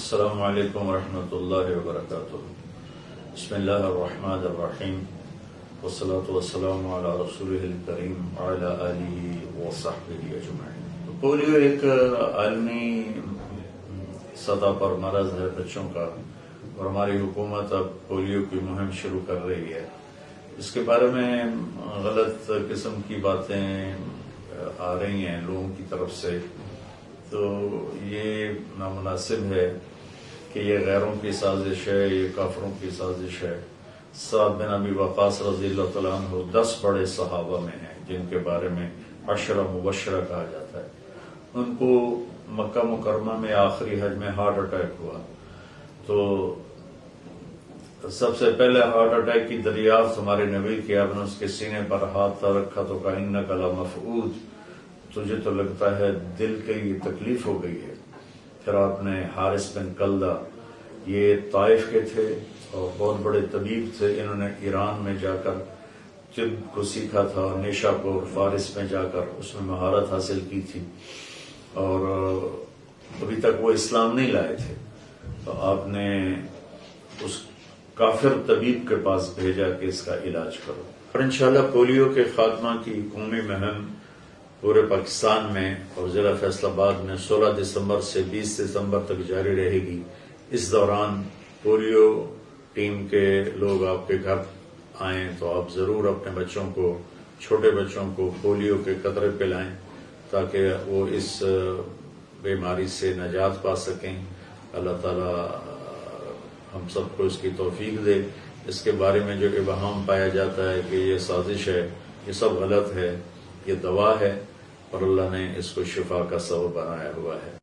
السلام علیکم ورحمۃ اللہ وبرکاتہ۔ بسم اللہ الرحمن الرحیم، والصلاة والسلام علی رسولہ الکریم وعلی آلہ وصحبہ اجمعین۔ پولیو ایک عالمی سطح پر مرض ہے بچوں کا، اور ہماری حکومت اب پولیو کی مہم شروع کر رہی ہے۔ اس کے بارے میں غلط قسم کی باتیں آ رہی ہیں لوگوں کی طرف سے، تو یہ نامناسب ہے کہ یہ غیروں کی سازش ہے، یہ کافروں کی سازش ہے۔ سعد بن ابی وقاص رضی اللہ تعالیٰ عنہ 10 بڑے صحابہ میں ہیں جن کے بارے میں 10 مبشرہ کہا جاتا ہے۔ ان کو مکہ مکرمہ میں آخری حج میں ہارٹ اٹیک ہوا، تو سب سے پہلے ہارٹ اٹیک کی دریافت ہمارے نبی کی، آپ نے اس کے سینے پر ہاتھ رکھا تو کہا انک لمفعود، تجھے تو لگتا ہے دل کی تکلیف ہو گئی ہے۔ پھر آپ نے حارث بن کلدہ، یہ طائف کے تھے اور بہت بڑے طبیب تھے، انہوں نے ایران میں جا کر طب کو سیکھا تھا، نیشاپور فارس میں جا کر اس میں مہارت حاصل کی تھی، اور ابھی تک وہ اسلام نہیں لائے تھے۔ تو آپ نے اس کافر طبیب کے پاس بھیجا کہ اس کا علاج کرو، اور انشاءاللہ پولیو کے خاتمہ کی قومی مہم پورے پاکستان میں اور ضلع فیصل آباد میں 16 دسمبر سے 20 دسمبر تک جاری رہے گی۔ اس دوران پولیو ٹیم کے لوگ آپ کے گھر آئیں تو آپ ضرور اپنے بچوں کو، چھوٹے بچوں کو پولیو کے قطرے پلائیں تاکہ وہ اس بیماری سے نجات پا سکیں۔ اللہ تعالیٰ ہم سب کو اس کی توفیق دے۔ اس کے بارے میں جو ابہام پایا جاتا ہے کہ یہ سازش ہے، یہ سب غلط ہے، یہ دوا ہے، اور اللہ نے اس کو شفا کا سبب بنایا ہوا ہے۔